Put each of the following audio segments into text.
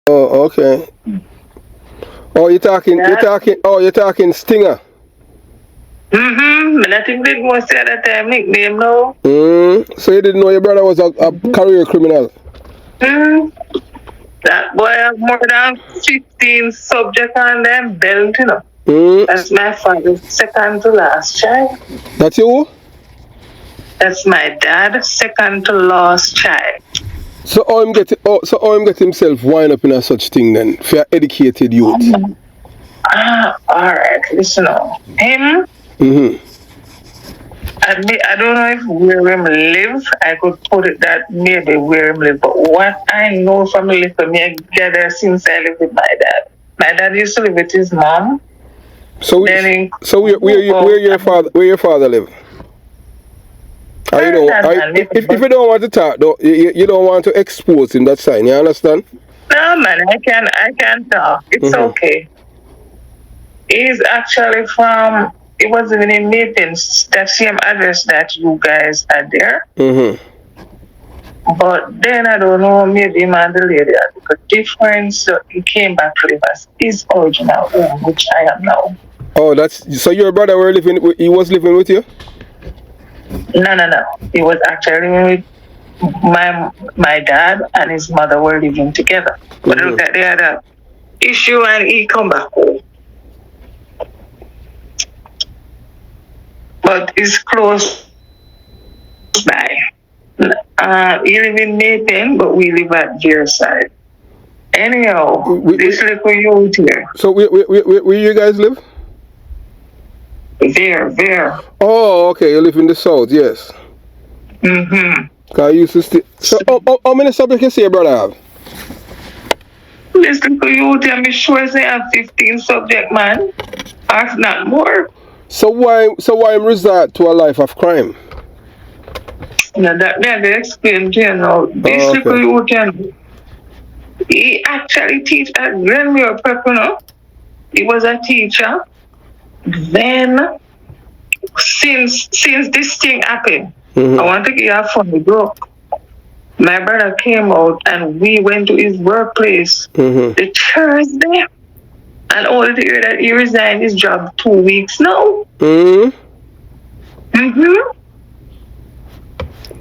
Oh, okay. Oh, you're talking Stinger. And I think they most at that time nickname now. So you didn't know your brother was a career criminal? That boy have more than 15 subjects on them belt, you know. That's my father's second to last child. That's you? That's my dad's second to last child. So how him get himself wind up in a such thing then for educated youth? Alright, listen on. Him, I don't know if where him live, I could put it that maybe where him live, but what I know from the little me I gather since I live with my dad. My dad used to live with his mom. So where your father live? If you don't want to talk, you don't want to expose him, that's fine, you understand? No man, I can talk. It's okay. He's actually from, it was even in Nathan's, that same address that you guys are there. But then I don't know, maybe him and the lady had a difference, so he came back to live as his original home, which I am now. Oh, so your brother he was living with you? No. He was actually living with my dad and his mother were living together. But look at they had an issue and he come back home. But it's close by. He live in Nathan, but we live at their side. Anyhow, this little youth here. So where you guys live? There. Oh, okay. You live in the south, yes. I used to stay. So how many subjects you say your brother have? This little youth here, I'm sure they have 15 subject, man. If not more. So why resort to a life of crime? No, that they explain to you now. This little youth here, he actually teach at Glenmere Prep, you know. He was a teacher. Then, since this thing happened, I want to give you a funny joke. My brother came out and we went to his workplace the Thursday, and only to hear that he resigned his job 2 weeks now.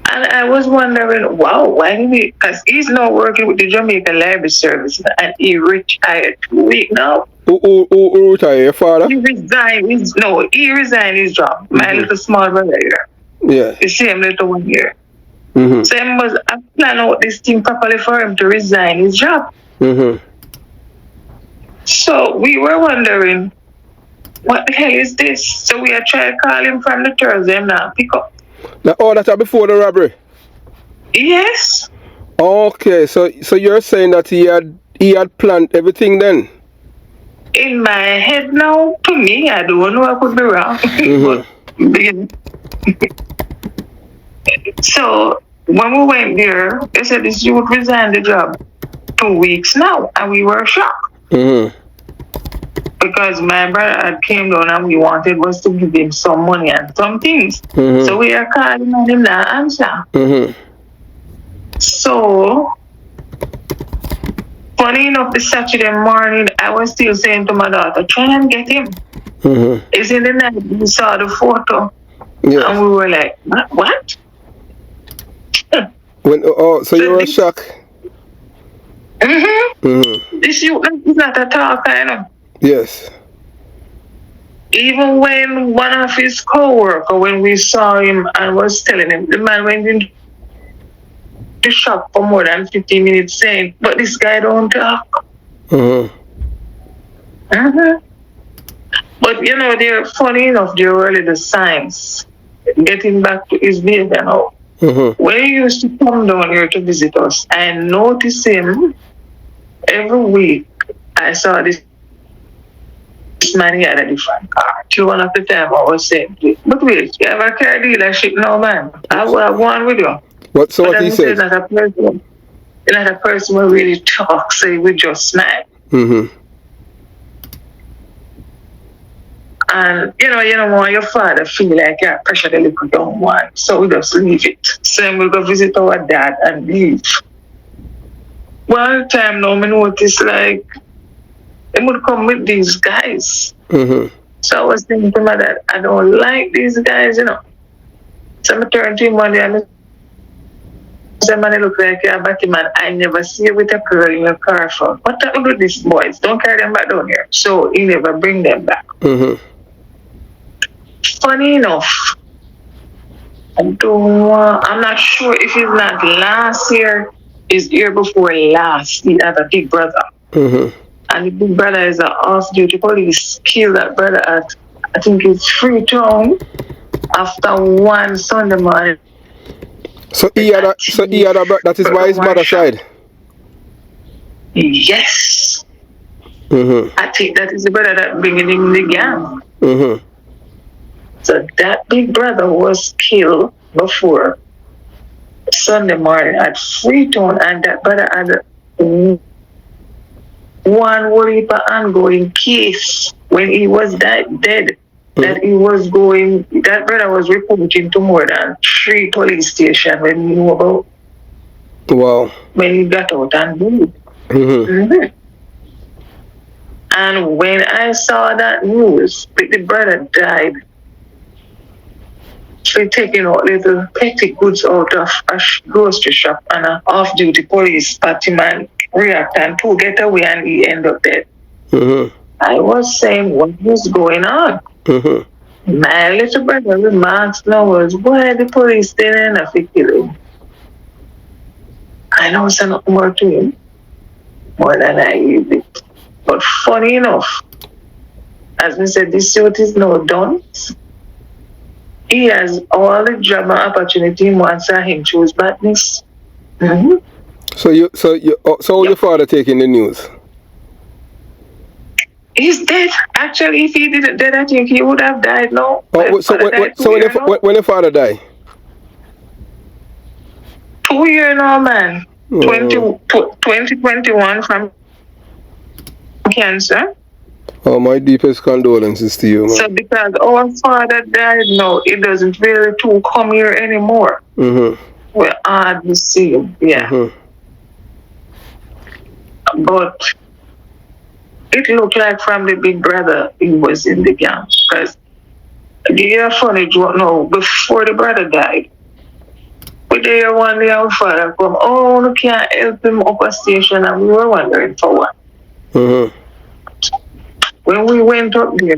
And I was wondering, wow, why did he? Because he's now working with the Jamaica Library Service and he retired 2 weeks now. Who retired? Your father? He resigned his job. My little small brother here. Yeah. The same little one here. So I must plan out this thing properly for him to resign his job. So we were wondering, what the hell is this? So we are trying to call him from the Thursday now. Pick up. That's before the robbery? Yes. Okay, so you're saying that he had planned everything then? In my head now, to me, I don't know, I could be wrong. So when we went there, they said this youth resigned the job 2 weeks now, and we were shocked. Because my brother had came down and we wanted was to give him some money and some things. So we are calling on him now answer. So funny enough, the Saturday morning I was still saying to my daughter, try and get him. It's in the night we saw the photo. And we were like, what? So you were shocked? This youth is not a talker, you know. Yes. Even when one of his co-workers, when we saw him and was telling him, the man went into the shop for more than 15 minutes saying, but this guy don't talk. But you know, they're funny enough, they're really the signs. Getting back to his behavior now. When he used to come down here to visit us, I noticed him every week. I saw this man, he had a different car. Till one of the time I was saying, but wait, you have a car dealership now, man. I will have one with you. What he said? Not a person who really talks, so he would just smile. And you know, want your father feel like you're pressure the little young one, so we just leave it. So we'll go visit our dad and leave. one time now, I noticed like they would come with these guys. So I was thinking to my dad, I don't like these guys, So I turned to him one day and I said, man, it look like you're a batty man. I never see you with a girl in your car for. What do you do these boys? Don't carry them back down here. So he never bring them back. Funny enough, I'm not sure if it's not last year, it's year before last, he had a big brother. And the big brother is an off-duty police. Killed that brother at, I think it's Freetown, after one Sunday morning. So he had a that is why his mother side. Yes. I think that is the brother that bringing him in the gang. So that big brother was killed before Sunday morning at Freetown, and that brother had one whole heap of ongoing case when he was dead. That he was going, that brother was reporting to more than 3 police stations when he knew about. Wow. When he got out and moved. And when I saw that news, the brother died, they taking out little petty goods out of a grocery shop, and an off-duty police party man react and to get away, and he ended up dead. I was saying, what is going on? My little brother remarks now was, why the police didn't have to kill him? I know it's not more to him, more than I used it. But funny enough, as we said, this suit is now done. He has all the job and opportunity he wants, and him choose badness. So your father taking the news? He's dead. Actually, if he didn't dead, I think he would have died now. So when your father died? 2 years now, man. 2021 from cancer. Oh, my deepest condolences to you, man. So because our father died now, it doesn't really to come here anymore. We're hard to see him, But it looked like from the big brother he was in the gang. Because the funny joke now, before the brother died, we there one day our father come, oh, we can't help him up a station, and we were wondering for what. When we went up there,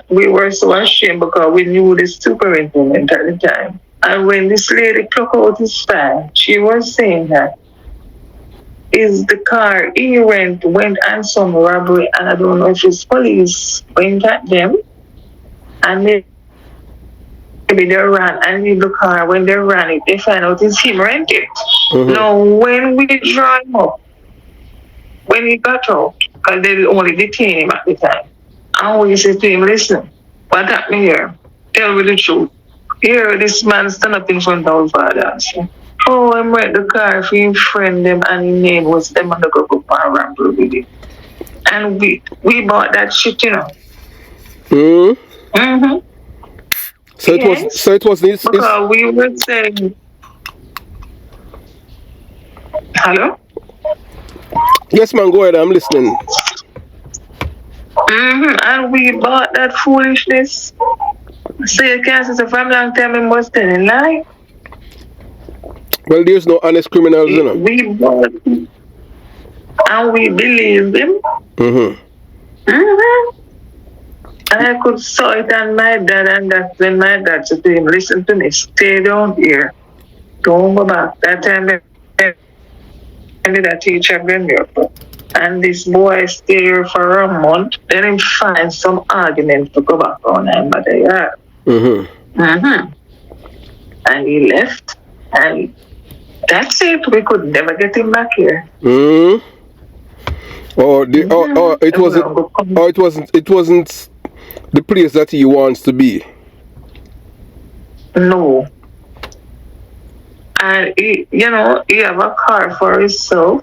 we were so ashamed because we knew the superintendent at the time. And when this lady took out his file, she was saying that is the car he went on some robbery, and I don't know if it's police went at them, and maybe they ran and leave the car. When they ran it, they find out it's him rented. Now, when we draw him up, when he got out, because they only detained him at the time, and we said to him, listen, what happened here? Tell me the truth. Here, this man stand up in front of our father and say, oh, I rent the car for him friend them, and his name was them on the go up and R0BBER. And we bought that shit, So it was this. Because we were saying, hello? Yes, man, go ahead, I'm listening. And we bought that foolishness. So you can't say from long time we must tell a lie. Well, there's no honest criminals, We bought it, and we believed him. And I could saw it on my dad, and that's when my dad said to him, listen to me, stay down here. Don't go back. That time I did a teacher bring me up. And this boy stayed here for a month. Then he find some argument to go back on him at the yard. And he left, and that's it. We could never get him back here. It wasn't the place that he wants to be. No. And he have a car for himself.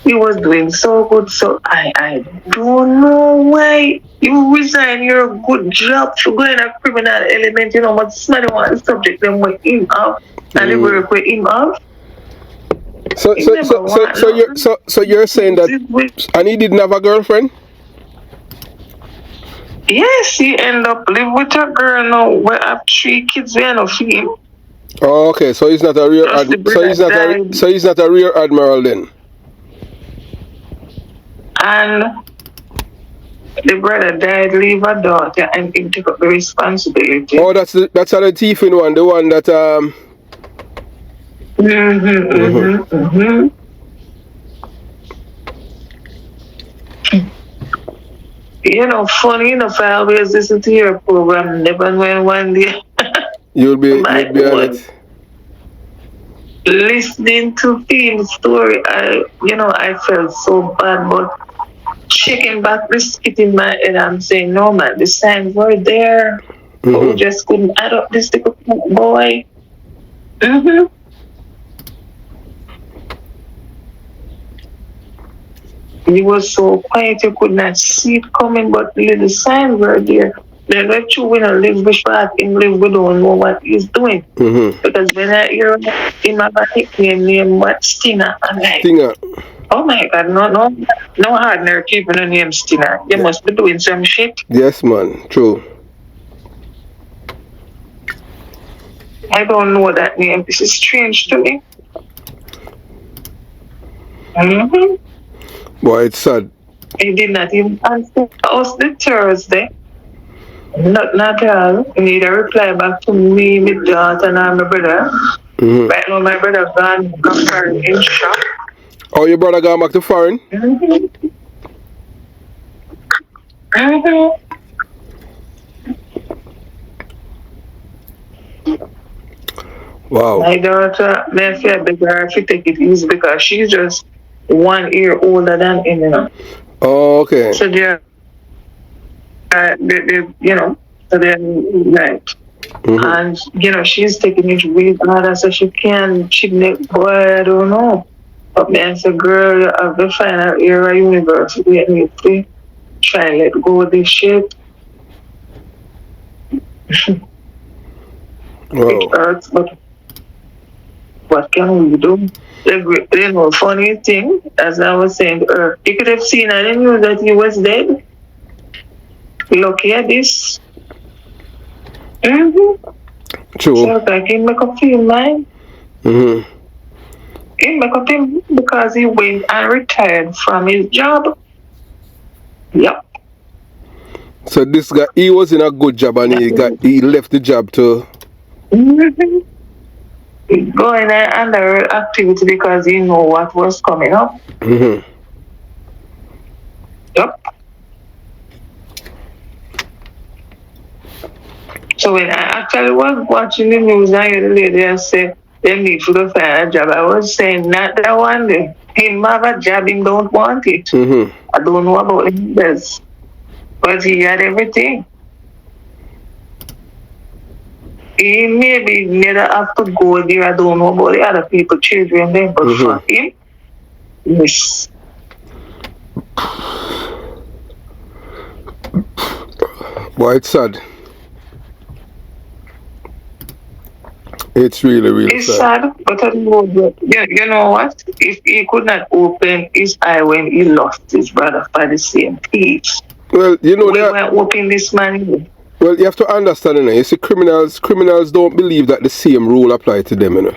He was doing so good, so I don't know why you resign your good job to go in a criminal element, but somebody want the subject them with him off, and they work with him off. So you're saying that, and he didn't have a girlfriend? Yes, he ended up living with a girl now. We have 3 kids there of him. Oh, okay. So he's not a real so he's not a real admiral then. And the brother died, leave a daughter, and him took up the responsibility. Oh, that's the thief in one, the one that You know, funny enough, I always listen to your program. Never know one day you'll be on it. Listening to Fiend's story, I felt so bad, but checking back the skit in my head, I'm saying, no man, the signs were there. But we just couldn't add up this little boy. He was so quiet, you could not see it coming, but the little signs were there. Then let you live with that and live, we don't know what he's doing. Because when I hear him have a nickname named what Stinger, I'm like, Stinger. Oh my God, no hardner keeping a name Stinger. You must be doing some shit. Yes, man, true. I don't know that name. This is strange to me. Boy, it's sad. He did not even answer us the Thursday. Not at all. He need a reply back to me, my daughter, and my brother. Right now, my brother gone foreign in shock. Oh, your brother gone back to foreign? Wow. My daughter, I feel better if you take it easy because she's just 1 year older than him, you know. Oh, okay. So they're, so they're right. And, she's taking it really hard so she can kidnap boy, I don't know. But me as a girl of the final year of university, I need to try and let go of this shit. It hurts, but what can we do? Funny thing, as I was saying to her, you could have seen on the news that he was dead. Lucky at this. True. So I can make up him mind. He make up him because he went and retired from his job. Yep. So this guy, he was in a good job and he left the job to go in under activity because he know what was coming up. Yep. So when I actually was watching the news, I heard the lady say they need to go find a job. I was saying not that one day. Him have a job, he don't want it. I don't know about him best. But he had everything. He maybe never have to go there. I don't know about the other people, children, then, but for him, yes. Boy, it's sad. It's really, really it's sad. But I know, you know what? If he could not open his eye when he lost his brother for the same piece. Well, you know, we weren't opening this man. Well, you have to understand, you see, criminals don't believe that the same rule apply to them, you know.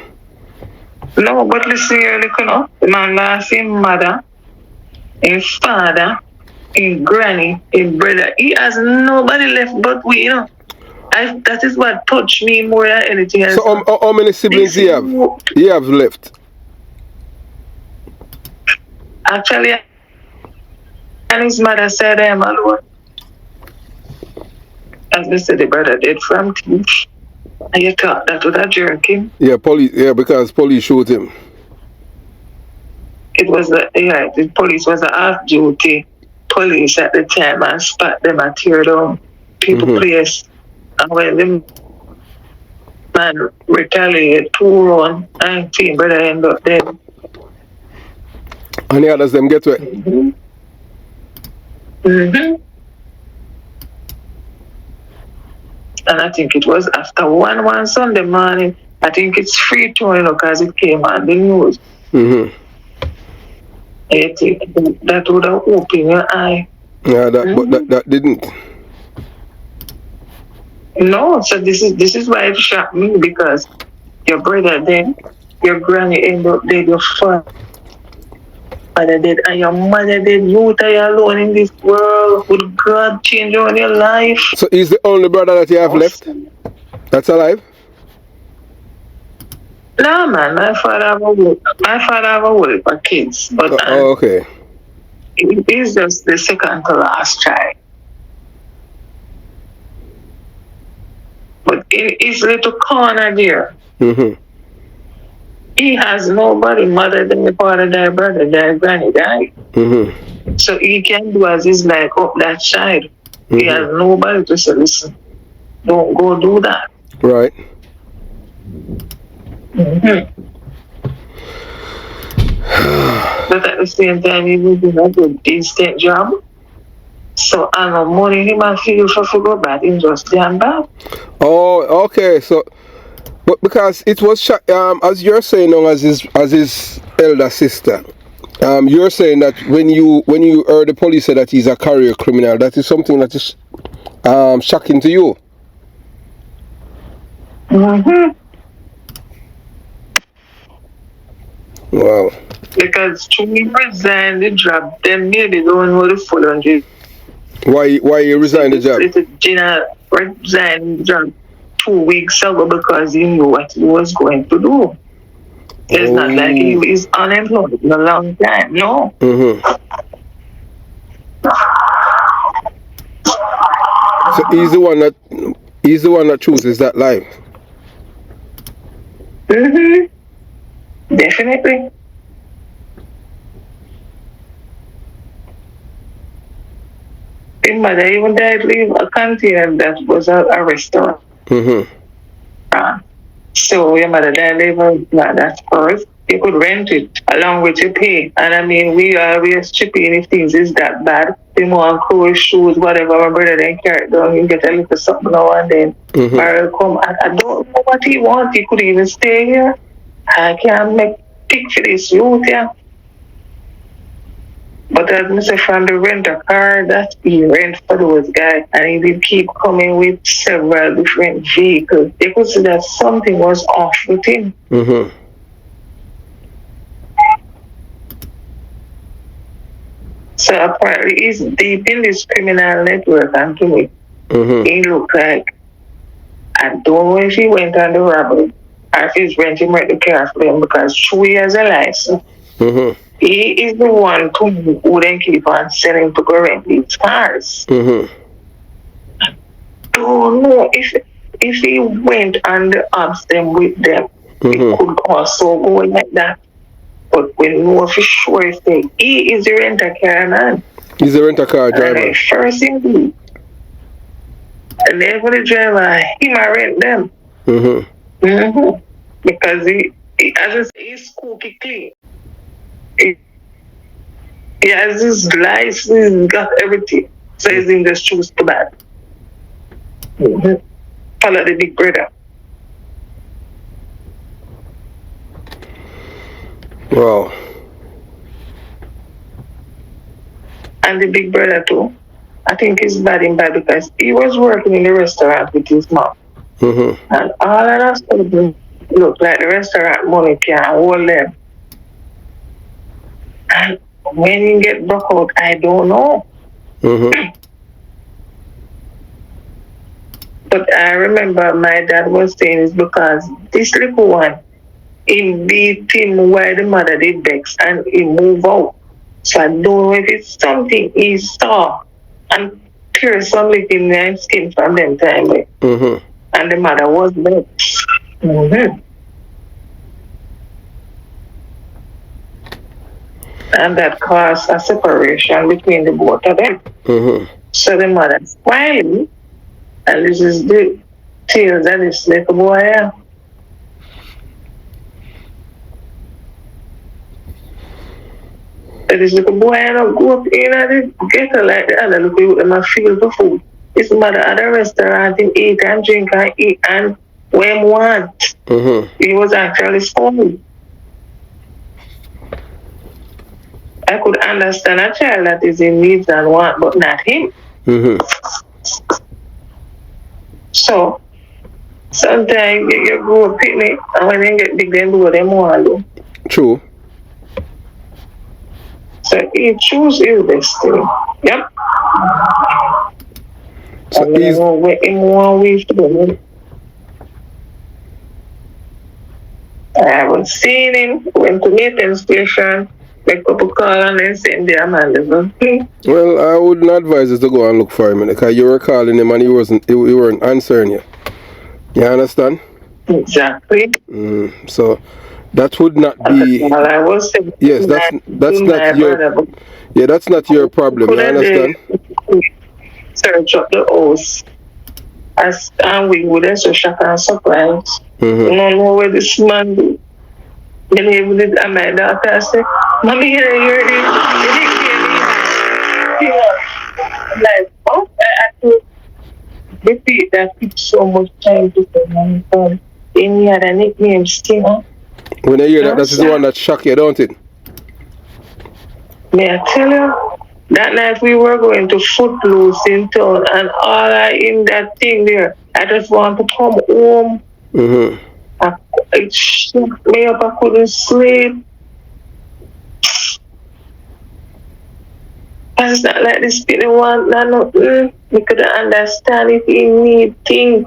No, but listen here, look, the man lost his mother, his father, his granny, his brother. He has nobody left but we, you know. That is what touched me more than anything else. So how many siblings he have left? Actually, and his mother said I am alone. As they said, the brother dead from thief. And you thought that would have jerked him? Yeah, because police shot him. It was the police was a half-duty police at the time and spot them and tear down people place. And when the man retaliated, 2-19, brother ended up dead. And the others them get wet? And I think it was after one Sunday morning. I think it's free to, because it came on the news. Mm-hmm. That would have opened your eye. Yeah, but that didn't. No, so this is why it shocked me, because your brother dead, your granny ended up dead, your father dead, and your mother dead. You are alone in this world. Would God change on your life? So he's the only brother that you have left that's alive? No, man. My father have a wife for kids, but okay. He's just the second to last child. But in his little corner there, he has nobody, mother died, father died, brother died, granny died. So he can do as his like up that side. He has nobody to say, listen, don't go do that. Right. But at the same time, he was doing a good decent job. So I know money he might feel for go back in just damn bad. Oh, okay. So, but because it was as you're saying now, as his elder sister, you're saying that when you heard the police say that he's a career criminal, that is something that is shocking to you. Wow. Because to me resign the job, then maybe don't know the full 100. Why you resigned the job? Gina resigned the job 2 weeks ago because he knew what he was going to do. It's not like he is unemployed in a long time, no. So he's the one that chooses that life. Definitely. His mother even died leave a container that was a restaurant. So your mother died leave that first. You could rent it along with your pay. And I mean, we are chipping if things is that bad. The more clothes, shoes, whatever, my brother then carry it down. You get a little something now and then. Barrel come. I don't know what he wants. He could even stay here. I can't make pick for this youth here. But as I said, from the rent a car, that he rent for those guys, and he did keep coming with several different vehicles. They could see that something was off with him. So apparently he's deep in this criminal network, and to me, he looked like, I don't know if he went on the robbery or if he's renting the car for them, because 2 years a license. He is the one who then keep on selling to go rent these cars. I don't know if he went on the ups them with them, it could also go like that. But we know for sure thing, he is a rent-a-car man. He's a rent-a-car driver. And first thing, and then for the driver, he might rent them. Because he's cookie clean. He has his license, he's got everything. So he's in just choose to that. Follow the big brother. Wow. And the big brother too. I think he's bad in bad because he was working in the restaurant with his mom. And all of us look like the restaurant money can't hold them. And when you get broke out, I don't know. But I remember my dad was saying it's because this little one, he beat him while the mother did vex and he moved out. So I don't know if it's something he saw and clear some little nice skin from them time. And the mother was vexed. And that caused a separation between the both of them. So the mother smiled, and this is the tales that this little boy have. This little boy don't go up in at the ghetto like the other little with them feel for food. His mother at a restaurant and eat and drink and eat and when want. He was actually spoiled. I could understand a child that is in needs and want, but not him. So sometimes you go a picnic, and when they get big, they do what they want to do. True. So he choose his destiny. Yep. So he's in 1 week. I haven't seen him. Went to Nathan station, make up a call, and then send the man. Well, I wouldn't advise us to go and look for him because you were calling him and he weren't answering you. You understand? Exactly. So that would not be. Well, I was saying, yes, that's not your. Yeah, that's not your problem. You understand? Search up the house, and we would also shock and surprise. You don't know where this man do. Then he would and my daughter say, "Mommy, you're like, oh, I had to repeat that it so much time to say, "Then he had a nickname, Stinger." When I hear that, that's the one that shock you, don't it? May I tell you? That night we were going to Footloose in town, and all I in that thing there, I just want to come home. It shook me up, I couldn't sleep. It's not like this didn't want nothing. We couldn't understand if he need things.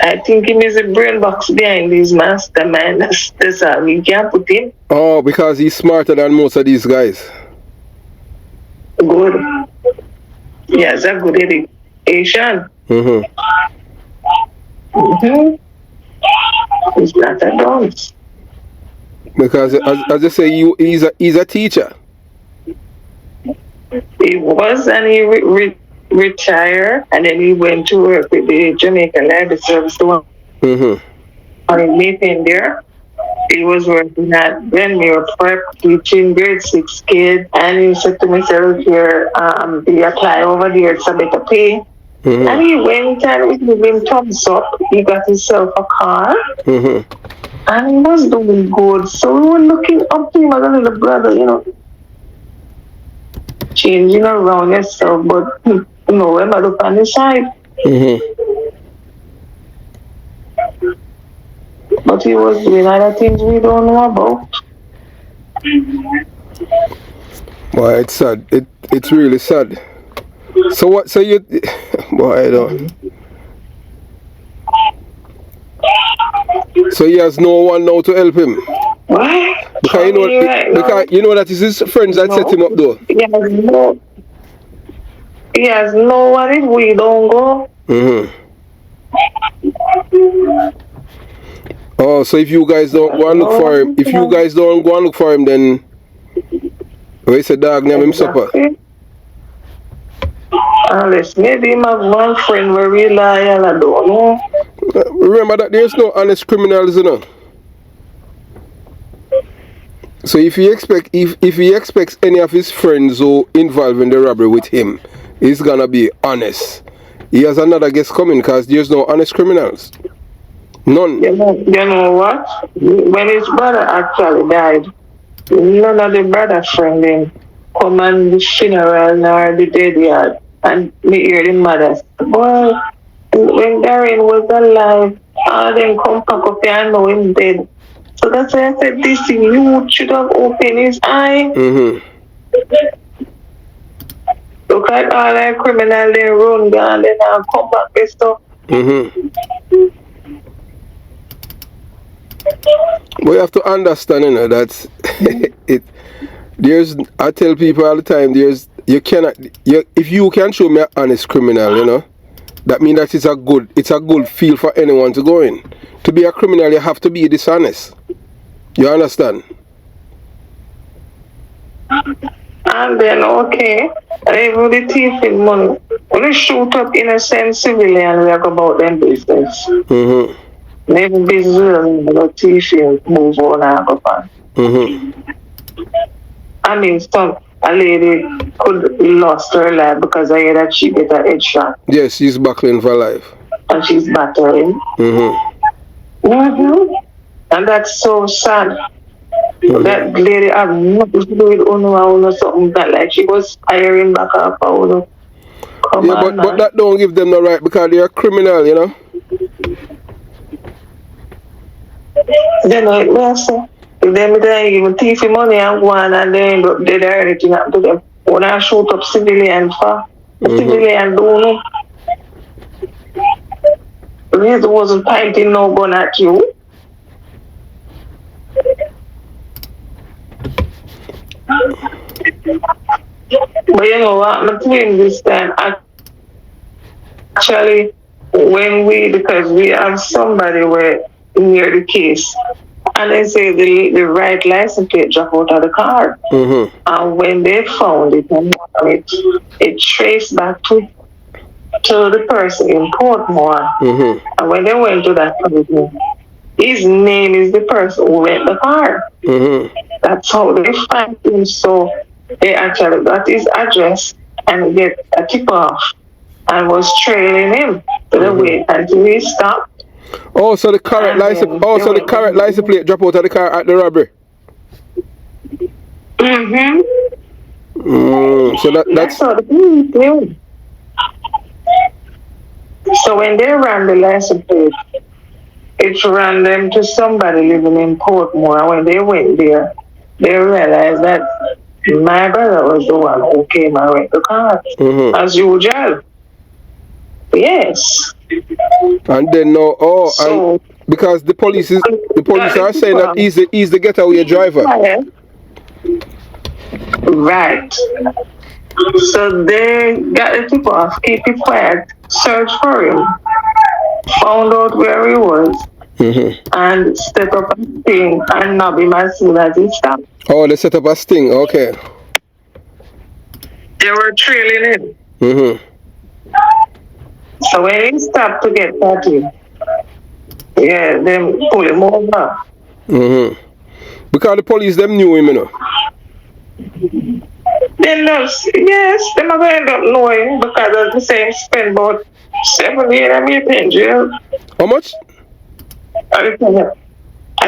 I think him is a brain box behind these mastermind. That's all we can put him. Oh, because he's smarter than most of these guys. Good. He has a good education. He's not a dunce. Because as I say, he's a teacher. He was, and he retired, and then he went to work with the Jamaica Library Service. On meeting there, he was working at Beryllium Prep, teaching grade 6 kids, and he said to myself, "Here, they apply over there, submit a pay." And he went and we gave him thumbs up. He got himself a car, and he was doing good. So we were looking up to him as a little brother, you know, changing around yourself, but you know, we're not up on the side. But he was doing other things we don't know about. Well, it's sad. It's really sad. So what? So you? Boy, I don't. So he has no one now to help him. What? Because you know that is his friends that set him up though. He has no one if we don't go. Oh, so if you guys don't go and look for him, then we say dog name him supper. Unless maybe him have one friend where we loyal, I don't know. Remember that there's no honest criminals, you know. So if he expects any of his friends who involved in the robbery with him, he's gonna be honest. He has another guest coming because there's no honest criminals. None. You know what? When his brother actually died, none of the brother friend them come and the funeral nor the dead yard, and me hear the mother say, "Boy, when Darren was alive, all them come pack up here and know him dead." So that's why I said this youth should have opened his eye. Look at all that criminal they run down, they now come back with stuff. We have to understand, you know, that I tell people all the time, if you can show me an honest criminal, you know, that means that it's a good field for anyone to go in. To be a criminal, you have to be dishonest. You understand? And then, okay, even the thief in money, when they shoot up innocent civilians, we talk about them business. Maybe business, the thief move on and go on. I mean, a lady could lost her life because I heard that she get a headshot. Yes, she's battling for life. And she's battling. And that's so sad. That lady had nothing to do with Uno or something that like she was hiring back up for Uno. Yeah, but that don't give them the right because they're a criminal, you know. Then if them they even thief money and go on and they end up dead or anything happen to them. When I shoot up civilian for civilian don't know. He wasn't pointing no gun at you. But you know what, I'm doing this time. Actually, because we have somebody where near the case, and they say the right license plate drop out of the car. And when they found it, it traced back to the person in Portmore. And when they went to that person, his name is the person who rent the car. That's how they find him. So they actually got his address and get a tip off and was trailing him to the way until he stopped. Oh, so the current license. Oh, so the current license plate drop out of the car at the robbery. So that's how the police do. So when they ran the license plate, it ran them to somebody living in Portmore. And when they went there, they realized that my brother was the one who came and rent the car, as usual. Yes. And then no, because the police are saying that he's the getaway driver. Right. So they got the tip off, keep it quiet, search for him, found out where he was, and set up a sting and nab him as soon as he stopped. Oh, they set up a sting, okay. They were trailing him. So when he stopped to get at him, them pull him over. Because the police, them knew him, you know. They know, yes, they never end up knowing because of the same spend about 7 years in jail. How much? I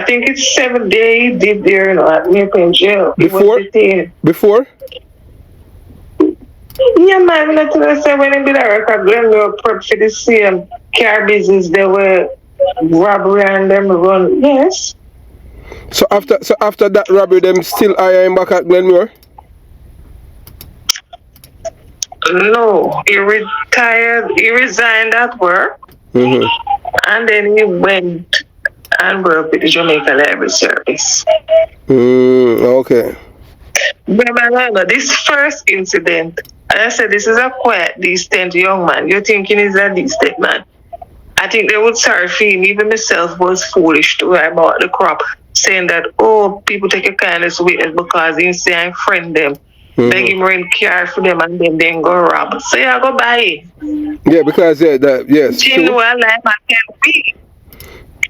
think it's 7 days did there, you know, at in jail. Before? Yeah, man, that's what I said when they did a record, when we were prep for the same car business, they were robbery and them run, yes. So after that robbery, them still hiring back at Glenmore? No, he retired, he resigned at work, and then he went and worked with the Jamaica Library Service. Okay. Remember, this first incident, I said this is a quiet, decent young man. You're thinking he's a decent man. I think they would sorry for him. Even myself was foolish to write about the crop, saying that, people take a kindness witness because he say I friend them. Beg him rent car for them and then go rob. So yeah, go buy it. Yeah, because yes. Him no one lie and tell we.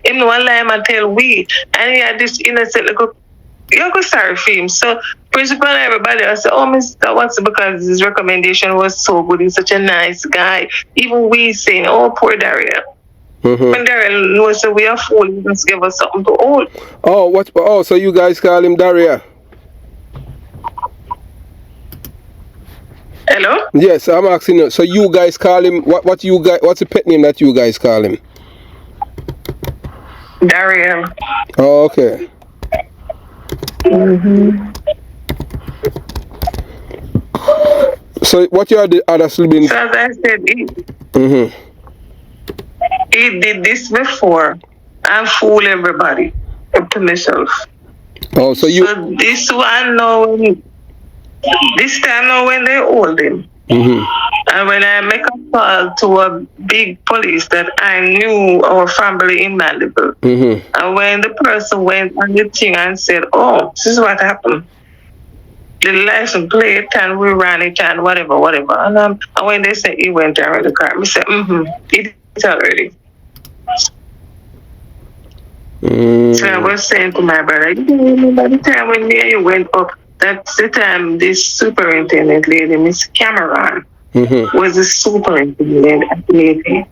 Him no one lie and tell we. And he had this innocent little, you go sorry for him. So principal and everybody else said, Mr. Watson, because his recommendation was so good, he's such a nice guy. Even we saying, poor Daria. When Daria knows that we are fools, he must give us something to hold. So you guys call him Daria? Hello? Yes, I'm asking you. So you guys call him, what's the pet name that you guys call him? Daria. Oh, okay. So what you are the other siblings? So as I said, he did this before and fool everybody up to myself. Oh, so this one now, this time now when they hold him, and when I make a call to a big police that I knew our family in Malibu, and when the person went on the thing and said, this is what happened, the license plate and we ran it and whatever, and when they said he went there with the car, I said, he did it already. So I was saying to my brother, you remember the time when me and you went up? That's the time this superintendent lady, Miss Cameron, was the superintendent at the lady.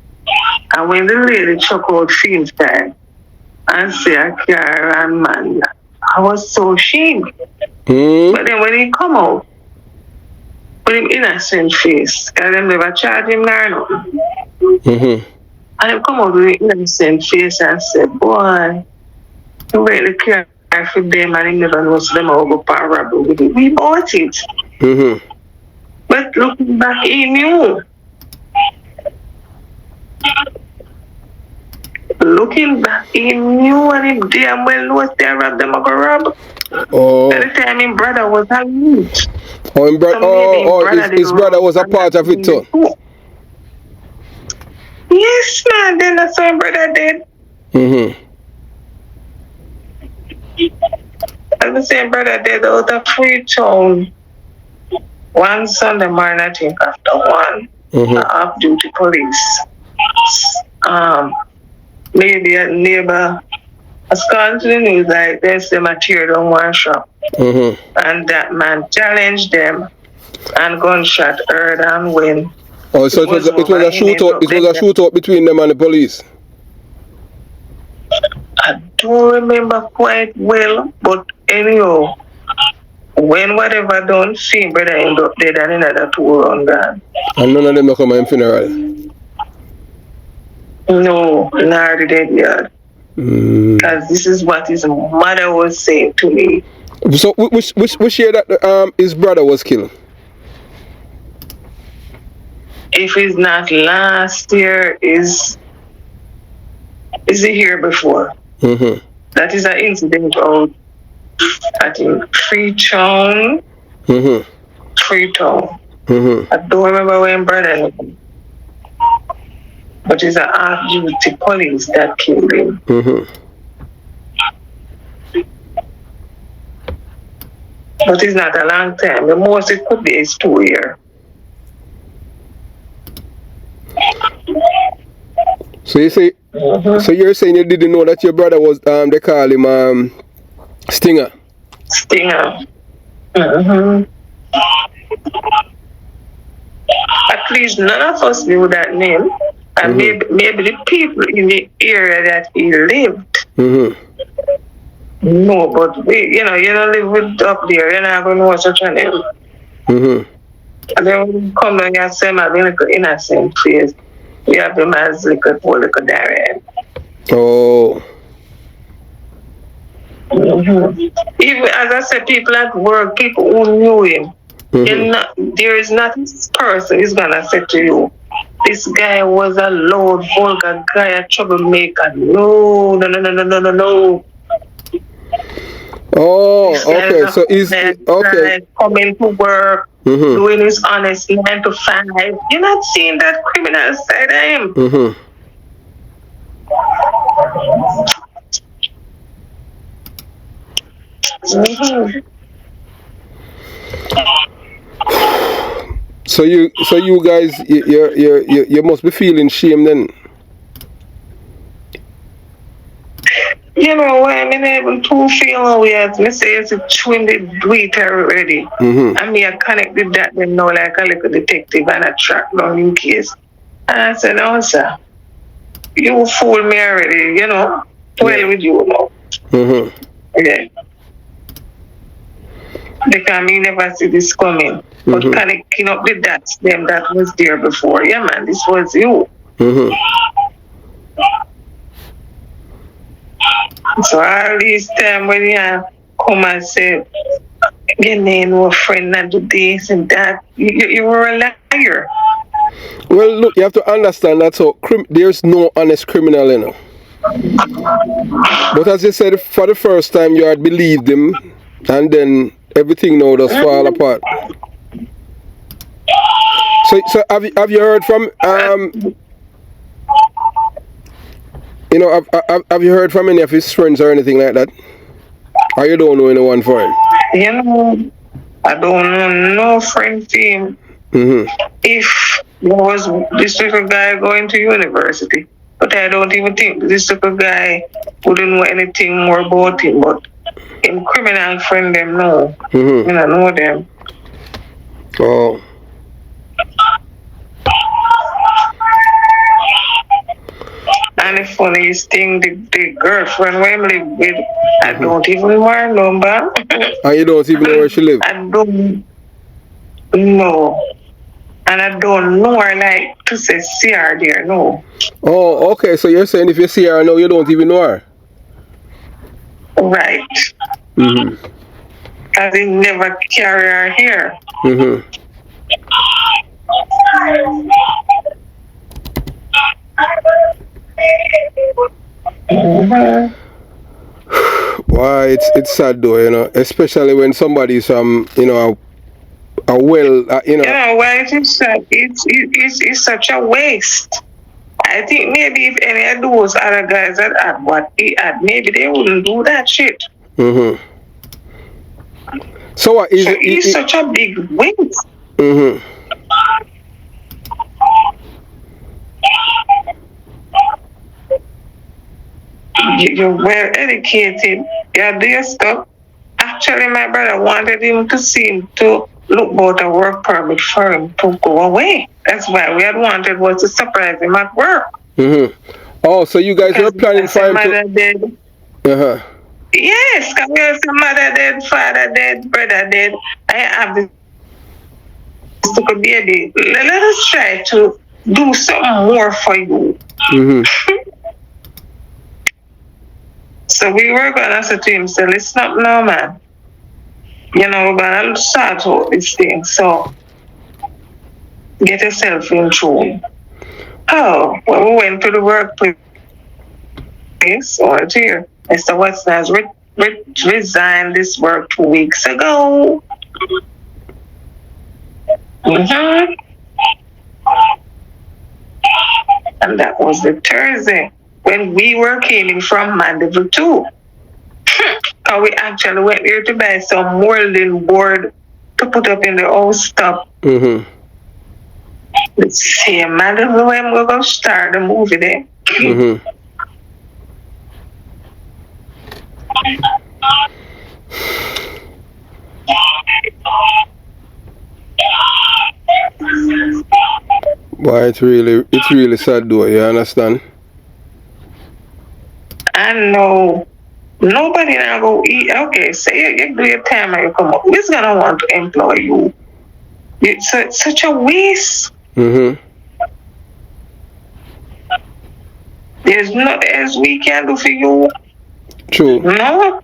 And when the lady took out field time and say a car and man I was so ashamed. Mm-hmm. But then when he come out, with him innocent face, because them never charge him nor nothing. Mm-hmm. And he come out with an innocent face and said, boy, you wait the car for them and he never knows them all go for robbery with it. We bought it. Mm-hmm. But looking back, he knew. Looking back, he knew and he damn well knows they robbed them of a rob. Oh. At the time, his brother was a youth. Oh, his brother was a part of it too. Yes, man. Then that's what his brother did. Mm-hmm. And the same brother did out of Freetown. One Sunday morning, I think after one, off-duty police. Maybe a neighbor has gone to the news like there's them a tear down one shop. Mm-hmm. And that man challenged them and gunshot heard and win. Oh, so it was a shootout. It was a shootout between them and the police. I don't remember quite well, but anyhow, when whatever done, see brother end up dead and another 2 run gone. And none of them not come in funeral. No, nor the dead yard. Because this is what his mother was saying to me. So which year that his brother was killed? If it's not last year, is the year before. Mm-hmm. That is an incident out, I think, Freetown. Mm-hmm. Freetown. Mm-hmm. I don't remember when brother lived. But it's an off-duty police that killed him. Mm-hmm. But it's not a long time. The most it could be is 2 years. So you say, so you're saying you didn't know that your brother was they call him Stinger. Stinger. Mm-hmm. At least none of us knew that name. And maybe the people in the area that he lived. Mm-hmm. No, but we, you don't live with up there, you're not going to know such a name. Mm-hmm. And then when you come down and say, I'm in the innocent face, we have them as little Darren. Oh. Even as I said, people at work, people who knew him, there is not this person who's going to say to you, this guy was a loud, vulgar guy, a troublemaker. No. Oh, okay. So he's okay. Coming to work, doing his honest 9 to 5. You're not seeing that criminal side of him. So you guys, you must be feeling shame then. You know why I'm able to feel how we have, let's say it's a twin they do it already. And me I connected that then now like a little detective and I track down in case. And I said, no sir, you fool me already, well with you now. Yeah. Because me never see this coming. But connecting up the dots, them that was there before. Yeah man, this was you. So all this time when you come and say, your name was friend and do this and that, you were a liar. Well, look, you have to understand that there's no honest criminal, But as you said, for the first time you had believed him, and then everything now does fall apart. So have you heard from have you heard from any of his friends or anything like that? Or you don't know anyone for him? I don't know no friend to him. If there was this little guy going to university, but I don't even think this little guy wouldn't know anything more about him, but him criminal friend them know. I know them. Oh. And the funniest thing, the girlfriend where I live with, I don't even know her number. And you don't even know where she lives? I don't know. And I don't know her like to say see her there, no. Oh, okay. So you're saying if you see her now, you don't even know her? Right. Because they never carry her here. Why it's sad though, you know, especially when somebody's you know, a well, you know. You know, why it's such a waste. I think maybe if any of those other guys that had what he had, maybe they wouldn't do that shit. So what is so it? It's such a big waste. You're well educated. You do your stuff. Actually, my brother wanted him to see him to look about a work permit for him to go away. That's why we had wanted was to surprise him at work. Oh, so you guys were planning for him to... Dead. Yes, because we have some mother dead, father dead, brother dead. I have this stupid baby. Let us try to do something more for you. So we were going to say to him, so listen up now, man. You know, we're going to start out this thing. So get yourself in tune. Oh, well, we went to the workplace. Or here. Mr. Watson has resigned this work 2 weeks ago. And that was the Thursday when we were came in from Mandeville too. We actually went there to buy some molding board to put up in the old stuff. The same Mandeville when we're going to start the movie there. Boy, it's really sad though, you understand? I know. Nobody now go eat. Okay, say you do your time and you come up. Who's gonna want to employ you? It's such a waste. There's nothing else we can do for you. True. No.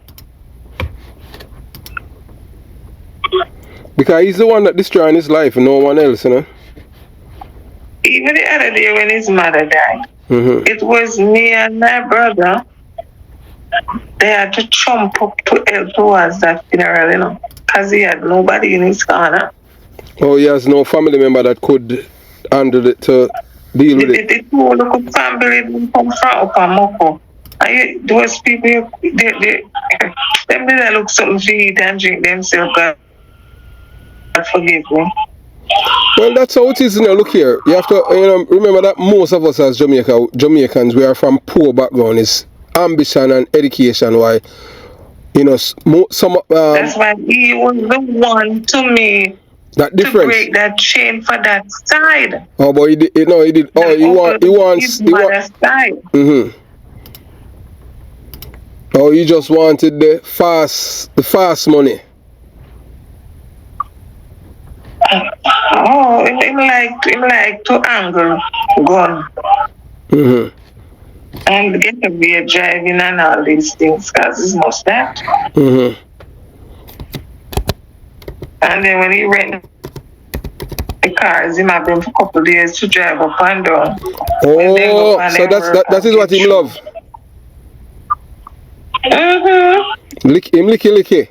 Because he's the one that destroying his life and no one else, you know? Even the other day when his mother died, it was me and my brother. They had to jump up to help towards that funeral, you know, because he had nobody in his corner. Oh, he has no family member that could handle it to deal with it. The two local family come from Upamoko. Those people, they look something to eat and drink themselves. God forgive me. Well, that's how it is, you know. Look here, you have to, you know, remember that most of us as Jamaicans, we are from poor background. It's ambition and education. Why, you know, some. That's why he was the one to me. That difference. To break that chain for that side. Oh, but he did. You know, he did. Oh, he wants. Side. Oh, he just wanted the fast money. Oh, him like to angle gun. And get to be a driving and all these things, because it's most that. And then when he rent the cars, he might been for a couple of days to drive up and down. Oh, so that is what he love. Licky.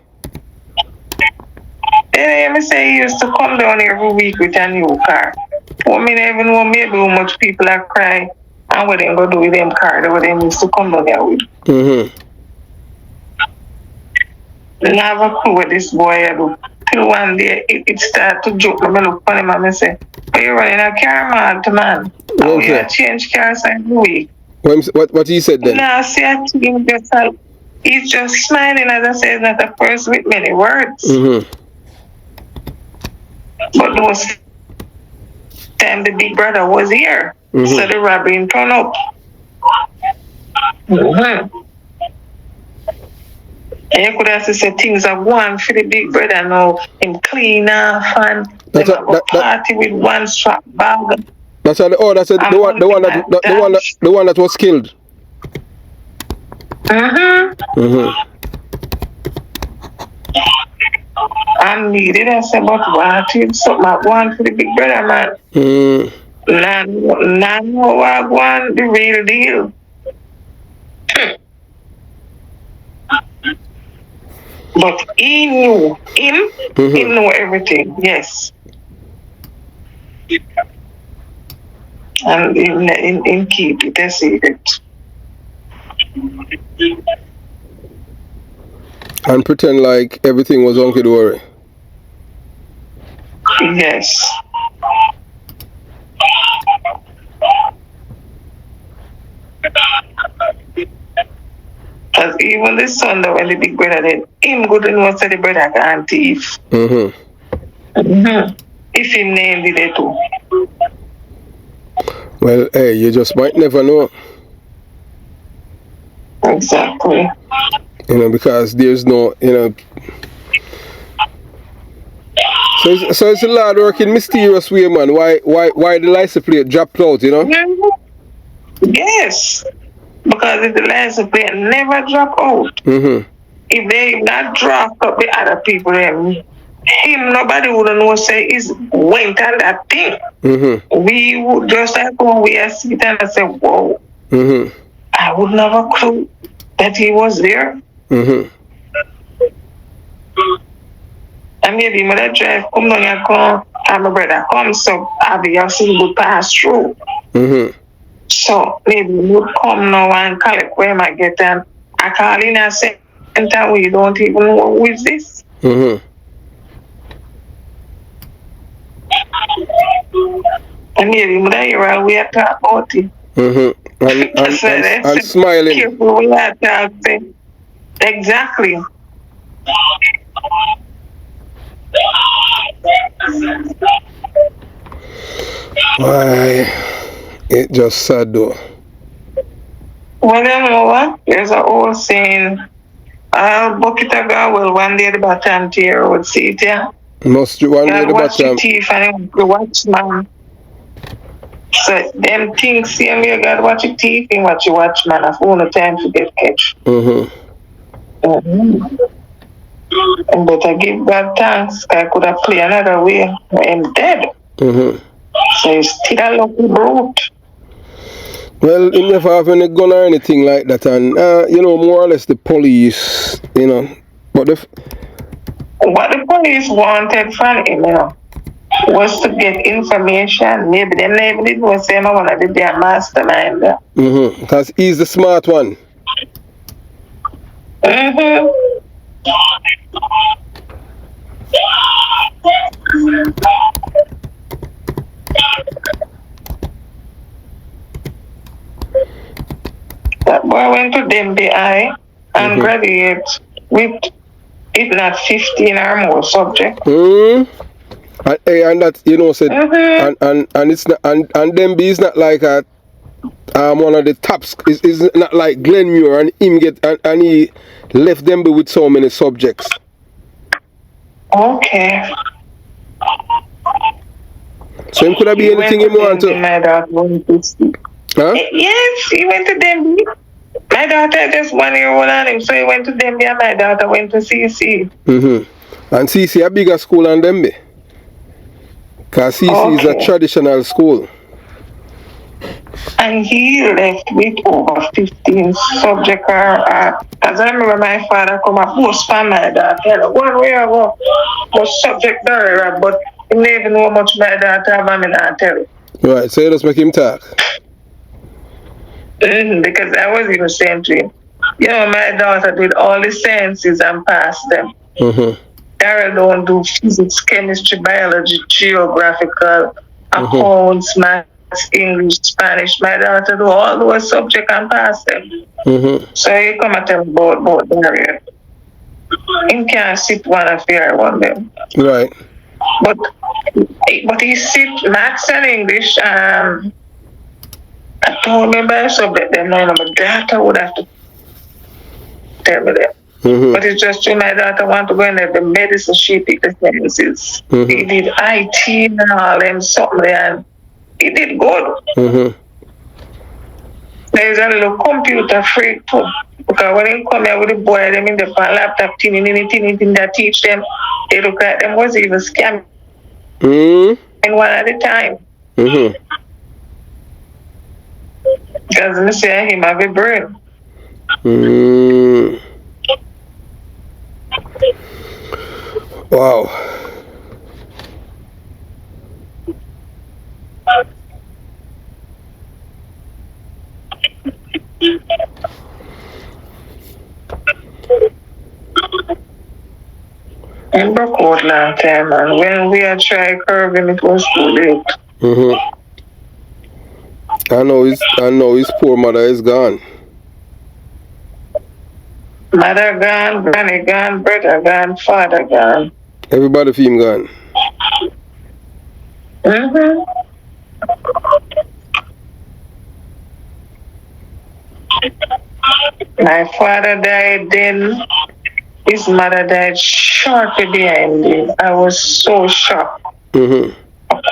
Yeah, me say he used to come down every week with a new car. But me never know maybe how much people are crying and what they go do with them car that they used to come down there with. They have a clue what this boy do. Till one day it started to joke. I look at him and I say, "Are you running a car, man? Okay. You change cars every week." What he said then? No, see, I think he's just smiling, as I said, not a person with many words. But those time the big brother was here, so the robbery turned up. Mm-hmm. And you could have say things are going for the big brother now. Him clean off and them have a party with one strap bag. That's the one that was killed. And me did I say but what is something I want for the big brother man. Now I want the real deal. But he knew him knew everything, yes. And in keep it a secret. And pretend like everything was hunky dory. Yes. Because even the son that when the big brother did, him good and was the brother can't thief. If he named it too. Well, hey, you just might never know. Exactly. You know, because there's no, you know. So it's a lot working mysterious way, man. Why the license plate dropped out, you know? Yes. Because if the license plate never drop out, if they not drop up the other people, him nobody would know say is went on that thing. We would just like when we are sitting and say, whoa, I would never clue that he was there. And maybe mother drive come down and come, and my brother come, so I'll be asking to pass through. So maybe you would come now and collect where I get and I call in a center we don't even know who is this. And maybe mother here we are talking about it. And smiling. Careful we are talking. Exactly. Why? It just sad though. Well, you know what? There's an old saying, I'll bucket a girl, well, one day the bottom tier would see it, yeah? Must you one day the watch bottom. The thief and the watchman. So, them things, same way, God watch the thief and watch the watchman. I've no time to get catch. But I give God thanks, I could have played another way. I'm dead. So it's still a lucky brute. Well, he never have any gun or anything like that, and you know, more or less the police, you know. But what the police wanted from him, you know, was to get information. Maybe they never did was say, I want to be their mastermind. Because he's the smart one. That boy went to DMBI and graduated with, if not 15 or more subjects. And that, you know, said, and it's not, and DMB is not like a one of the tops. It's not like Glenmuir and him get and he left DMB with so many subjects. Okay. So him could have be anything he want to. Yes, he went to DMB. My daughter just 1 year old on him, so he went to DMB and my daughter went to CC. And CC a bigger school than DMB. Because CC is a traditional school. And he left with over 15 subjects. Because I remember my father come up post for my daughter. 1 year ago, was subject there, but he never know much my daughter have, I not tell you. Right, so you just make him talk. Because I was even saying to him, you know, my daughter did all the sciences and passed them. Daryl don't do physics, chemistry, biology, geographical, accounts, maths, English, Spanish. My daughter do all those subjects and pass them. So he come and tell me about Daryl. He can't sit one affair one them. Right. But he sit maths and English, I don't remember the subject them now. My daughter would have to tell me that. But it's just true, my daughter want to go in the medicine. She picked the sciences. He did IT and all them something there, and he did good. There's a little computer freak too. Because when they come here with the boy, them in the laptop, anything that teach them, they look at them was even scamming. And one at a time. Because I say him have a brain. Wow. In broke out long time, and when we are trying curving, it was too late. I know his poor mother is gone. Mother gone, granny gone, brother gone, father gone. Everybody for him gone. My father died then. His mother died shortly behind him. I was so shocked. I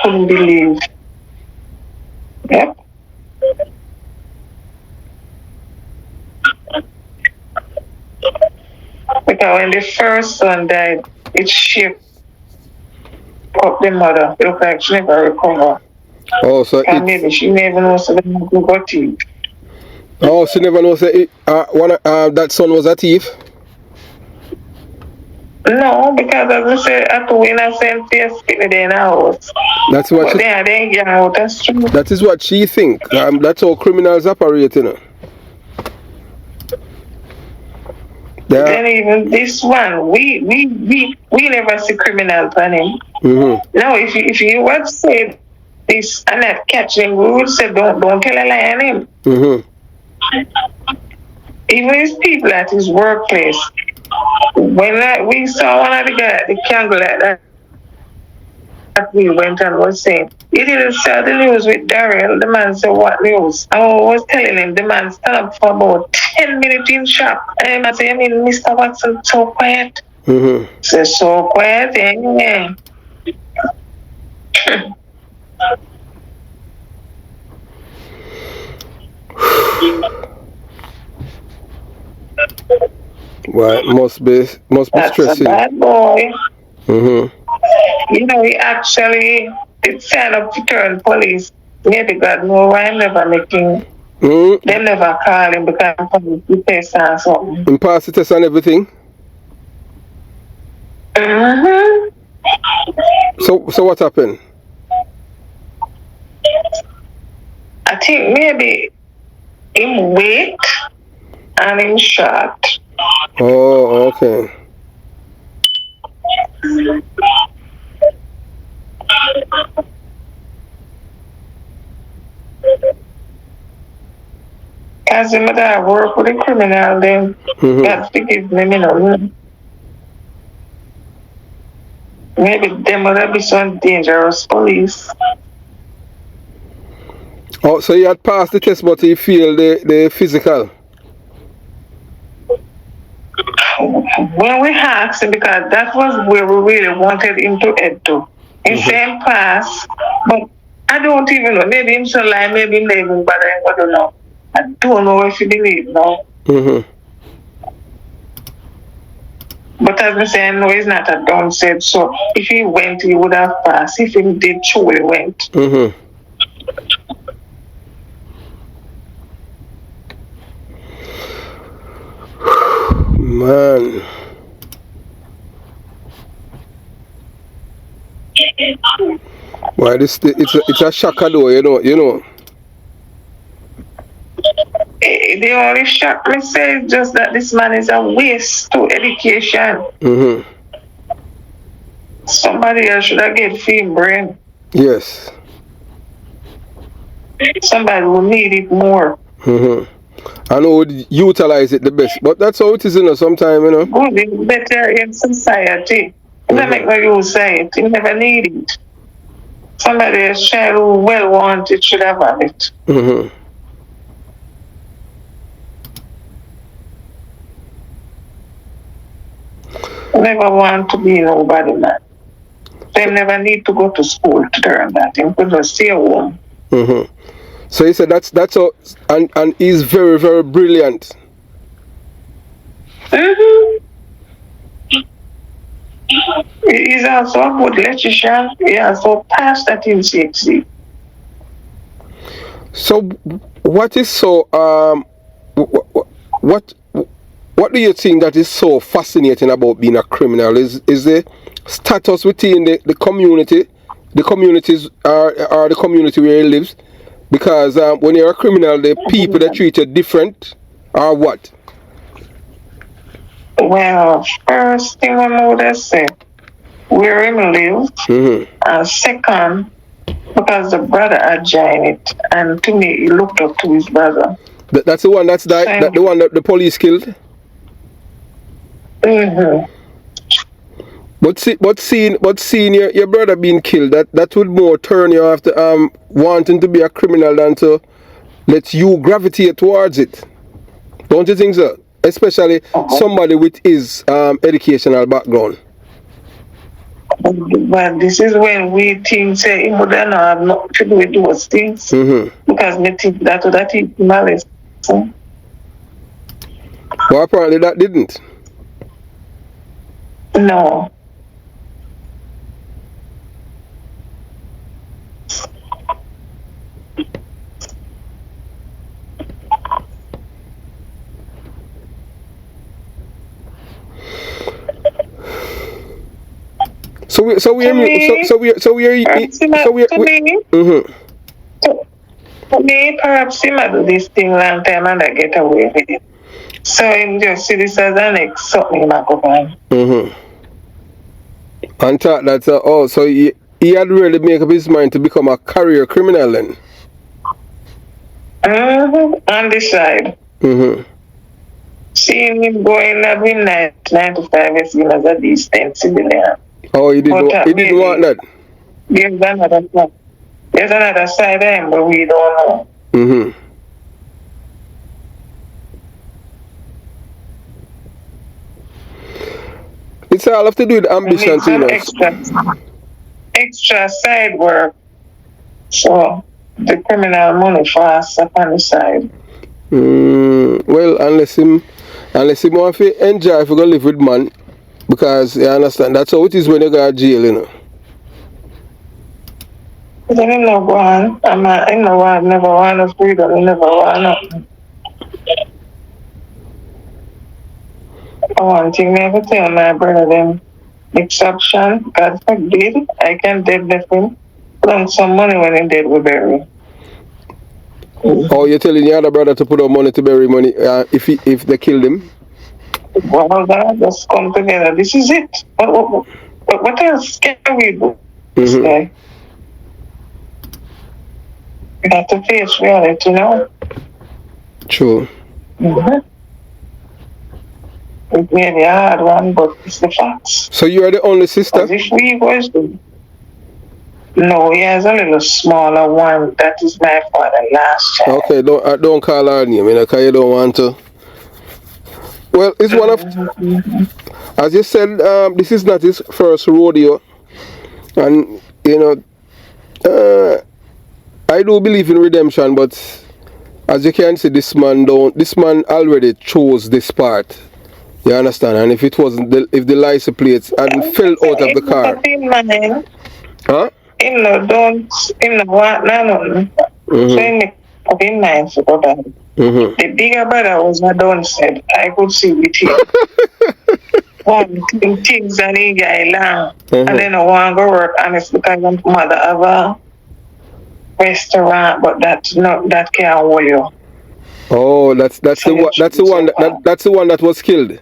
couldn't believe. Yep. Because when the first son died, it shook up the mother. It looked like she never recovered. Oh, so maybe she never knows that she got it. Oh, she never knows that that son was a thief? No, because as I said, I have win a cent in the house. That's what but they didn't get out. That's true. That is what she think. That's how criminals operate, you know. Then even this one, we never see criminal on him. Now, if you would say this and not catch him, we would say don't tell a lie on him. Even his people at his workplace. When we saw one of the guys at the candle that we went and was saying, he didn't sell the news with Daryl. The man said, what news? I was telling him, the man stand up for about 10 minutes in shop. And the man said, I mean, Mr. Watson, so quiet. So quiet, yeah. Well, must be That's stressing. A bad boy. You know, he actually did sign up to turn police. Maybe God know why I'm never making. They never call him because he test and something. He passed the test and everything. So what happened? I think maybe him weight and him short. Oh, okay. As a matter of work with a criminal, then God forgive me, you know. Maybe there might be some dangerous police. Oh, so he had passed the test, but he failed the physical. When we asked him, because that was where we really wanted him to head to. He said pass, but I don't even know. Maybe him so lie, maybe him even bother him, I don't know. I don't know if he believe now. But as I say, I know he's not a dumb set, so if he went, he would have passed. If he did truly went. Man. Why it's a shocker though, you know. The only shock me say is just that this man is a waste to education. Somebody else should have get free brain. Yes. Somebody will need it more. I know would utilize it the best, but that's how it is, you know, sometimes, you know. Good, it's better in society. You don't make no use of it. You never need it. Somebody, a child who well wanted should have had it. Never want to be nobody, man. They never need to go to school to learn that. They could just stay home. Mm-hmm. So he said that's all, and he's very, very brilliant. Mm-hmm. He's also a good electrician. He also passed that in CXC. So what is so what do you think that is so fascinating about being a criminal? Is the status within the community, the communities are the community where he lives? Because when you're a criminal, the people that treat you different, or what? Well, first thing I would say, where he lives, and second, because the brother had joined it, and to me, he looked up to his brother. That's the one that's died. The one that the police killed. Mm-hmm. But seeing your brother being killed, that would more turn you after wanting to be a criminal than to let you gravitate towards it. Don't you think so? Especially somebody with his educational background. But this is when we think say he would not have nothing to do with those things. Because we think that is malice. Well, apparently that didn't. No. So we to me, perhaps he might do this thing long time and I get away with it. So him just see this as an ex something back up on. And thought that so he had really made up his mind to become a career criminal then. On the side. Seeing him going every night 9 to 5 as soon as a decent civilian. Oh, he didn't want that. There's another side of him, but we don't know. It's all have to do with ambition, you know. Extra side work. So the criminal money fast up on the side. Well, unless him want to enjoy if you go live with man. Because you understand, that's how it is when you go to jail, you know. But I never want never want of freedom, I never want nothing. One thing I ever tell my brother them, exception, God forbid, I can deadlift him, put on some money when he dead with bury. Oh, you're telling your other brother to put on money to bury money if they killed him? Well, that just come together. This is it. What else can we do? This guy. You have to face reality, you know? True. It may be a hard one, but it's the facts. So you are the only sister? As if we was no, he has a little smaller one. That is my father's last child. Okay, don't call her name, because you don't want to. Well, it's one of, as you said, this is not his first rodeo, and you know, I do believe in redemption, but as you can see, this man already chose this part. You understand? And if it wasn't, if the license plates hadn't fell out of the car, huh? The bigger brother was not done said. I could see with him. One things that he got long. And then I want to go work honest because my mother have a restaurant, but that can't hold you. Oh, that's the one that was killed.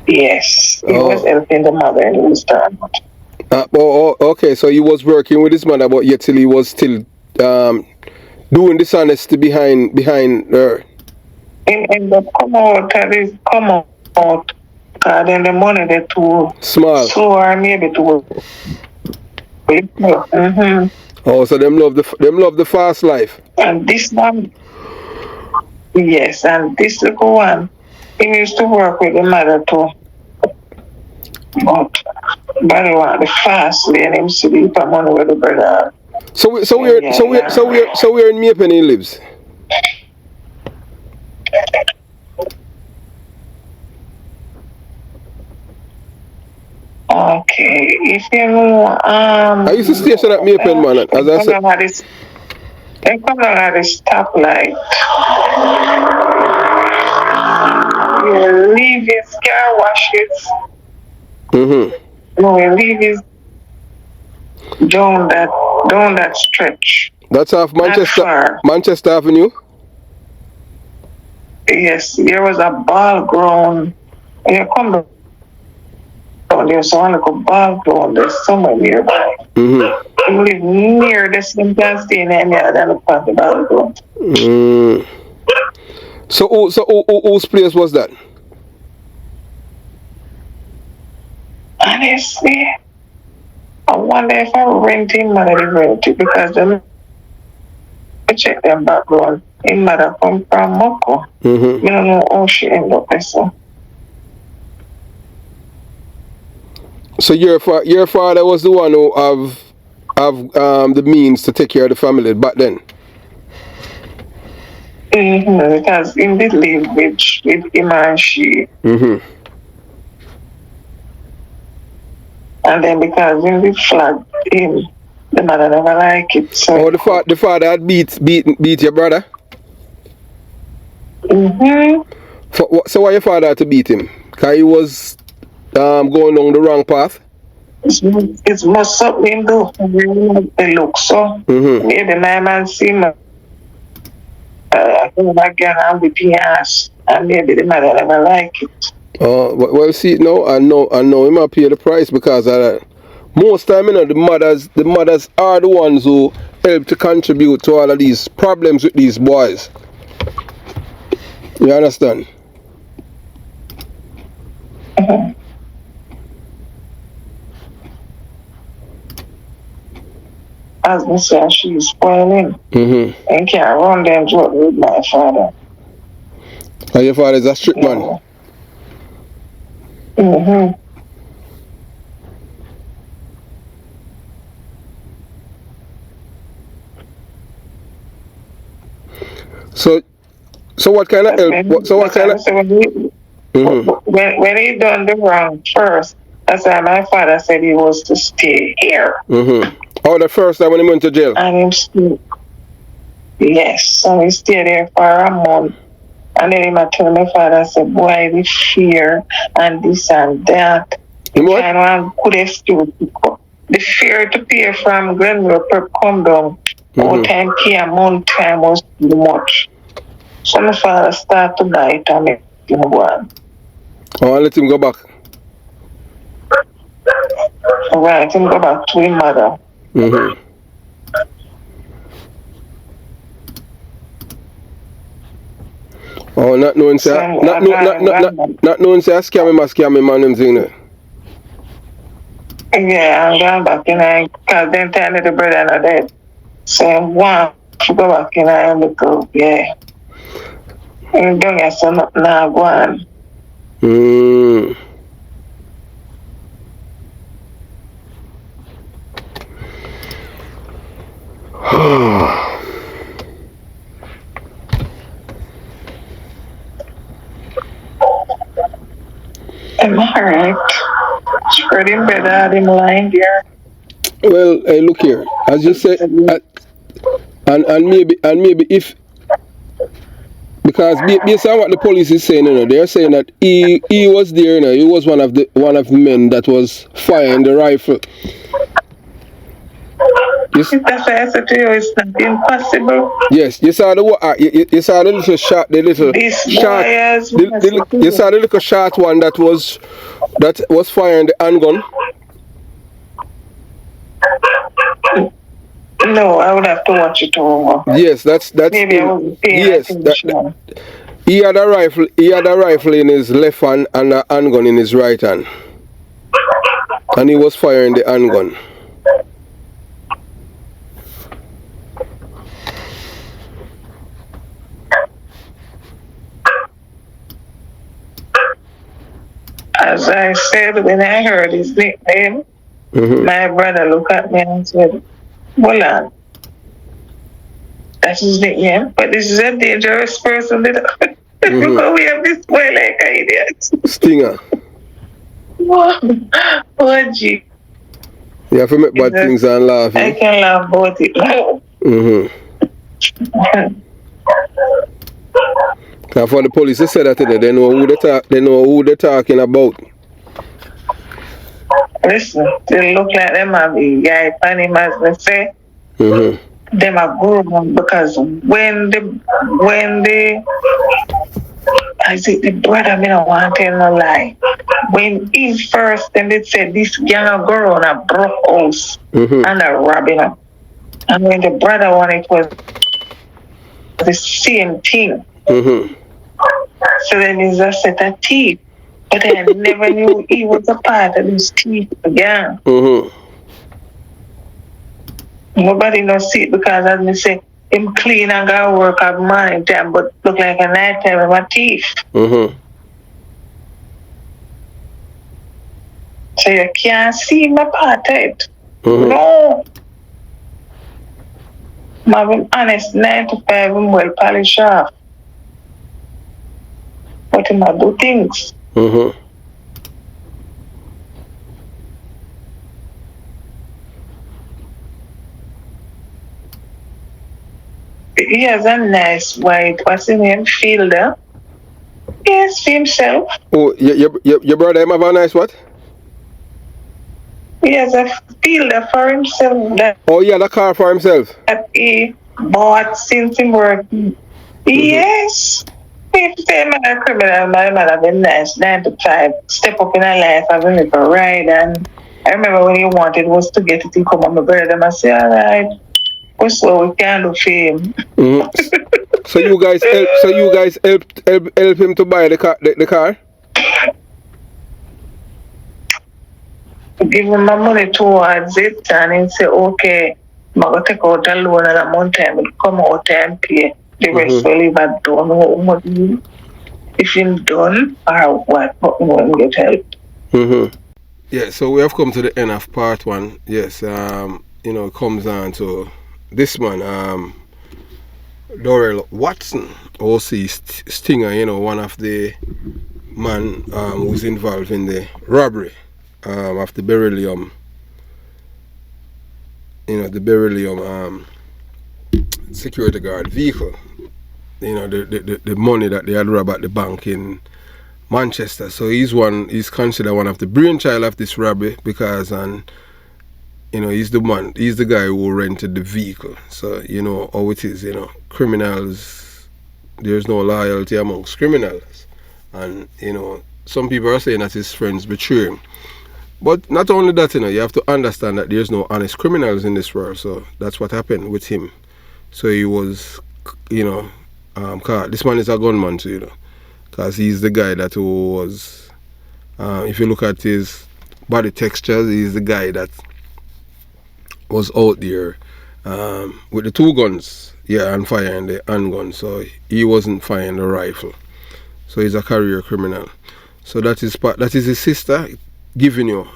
Yes. He was helping the mother in the restaurant. Okay, so he was working with his mother, but yet till he was still doing dishonesty behind her. And the come out, and then the money they too small. Or maybe too. Oh, so them love the fast life. And this one, yes, and this little one, he used to work with the mother too. But Barry want the fast lane, him sleep and money with the brother. So we're in Maypenny lives. Okay, if you know, I used to station at Maypen, man, as I said. They come down at the stoplight. You leave his car washes. No, you leave his down that stretch. That's off Manchester Avenue. Yes, there was a ball ground. You come down, there's one little ball ground. There's somewhere nearby. You live near the same gas station and the other part of the ball ground. So whose place was that? Honestly, I wonder if I'm renting mother rent it because them I check them background. His mother come from Moko. You don't know how she end up there. So your father was the one who have the means to take care of the family back then. Because in the live with him and she. And then because in the flag him, the mother never like it. So the father had beat your brother? So why your father had to beat him? Because he was going down the wrong path? It's most something do. They look so. Maybe my man see me. I come again and whip his ass. And maybe the mother never like it. Well, see, no, I know he might pay the price because of that. Most time, the mothers are the ones who help to contribute to all of these problems with these boys. You understand? As I say, she's spoiling. And can't run them joke with my father. And your father is a strict man? So what kind of help? When he done the wrong first, that's why my father said he was to stay here. Oh, the first time when he went to jail? And him stayed. Yes, and he stayed there for a month. And then he told my father, said, boy, the fear and this and that. What? Kind of good excuse. The fear to pay from Glenville per come down. All time pay a month time was too much. So my father started to buy it and make him go on. Oh, and let him go back? Right, him go back to his mother. Oh, not knowing say not knowing say scam him and them thing there. Yeah, I'm going back in because then tell the brother and dead. So I'm one to go back in and look up, yeah. And don't get so much now go on. Am I right? Spreading better than lying there. Well, hey, look here. As you said, and maybe if because based on what the police is saying, they're saying that he was there, he was one of the men that was firing the rifle. That's why I said to you, it's not impossible. Yes, you saw the little shot, you saw the little shot one that was firing the handgun. No, I would have to watch it over. Yes, that's maybe I wasn't paying attention. He had a rifle in his left hand and a handgun in his right hand. And he was firing the handgun. As I I said when I heard his nickname, my brother looked at me and said, "Hold on, that's his nickname, but this is a dangerous person. Because we have this boy like an idiot." Stinger. Oh, gee. You have to make bad things and laugh. I can laugh about it now. For the police, they said that today, they know who they're talking about. Listen, they look like them are the guy funny as they say. Them are good because when I say the brother, me don't want to tell no lie. When he first, then they said this young girl on a broke house and a robbing her. And when the brother wanted, it was the same thing. So then he's a set of teeth. But I never knew he was a part of his teeth again. Nobody knows see it because as me say, him clean and go work at morning time, but look like a night time with my teeth. So you can't see my part of it. No. I'm honest, 9 to 5, I'm well polished off. But I do things. He has a nice white, what's his name, fielder. Yes, for himself. Oh, your brother have a nice what? He has a fielder for himself. The car for himself? That he bought since he worked. Yes. If you say I'm a criminal, my man have been nice, 9 to 5, step up in a life, have a little ride. And I remember when he wanted was to get it, he come on my brother and I say, all right, what's what we can do for him? So you guys help him to buy the car? Give him my money towards it and he say, okay, I'm going to take out a loan and a month time will come out and pay. The rest will leave at done. If he's done or what, we won't get help. Yeah, so we have come to the end of part 1. Yes, it comes down to this man, Dorrell Watson, OC Stinger, one of the man who's involved in the robbery of the Beryllium, the Beryllium security guard vehicle, the money that they had robbed at the bank in Manchester. So he's considered one of the brainchild of this robbery because he's the guy who rented the vehicle. So how it is, criminals, there's no loyalty amongst criminals. And some people are saying that his friends betray him. But not only that, you have to understand that there's no honest criminals in this world. So that's what happened with him. So he was, caught. This man is a gunman too, because he's the guy that was, if you look at his body textures, he's the guy that was out there with the 2 guns, and firing the handgun. So he wasn't firing the rifle. So he's a career criminal. So that is his sister giving you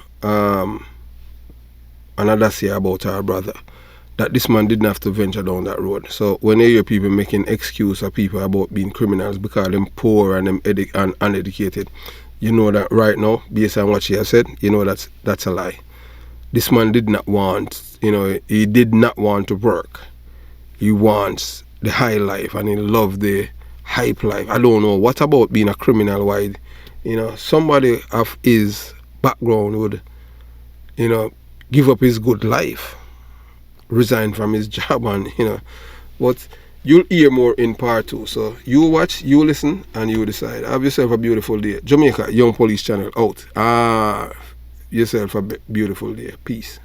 another say about her brother, that this man didn't have to venture down that road. So when you hear people making excuse of people about being criminals because them poor and them uneducated, you know that right now, based on what she has said, that's a lie. This man did not want, he did not want to work. He wants the high life and he loved the hype life. I don't know what about being a criminal, why somebody of his background would give up his good life, resign from his job, and but you'll hear more in part 2. So you watch, you listen, and you decide. Have yourself a beautiful day. Jamaica Young Police Channel out. Yourself a beautiful day. Peace.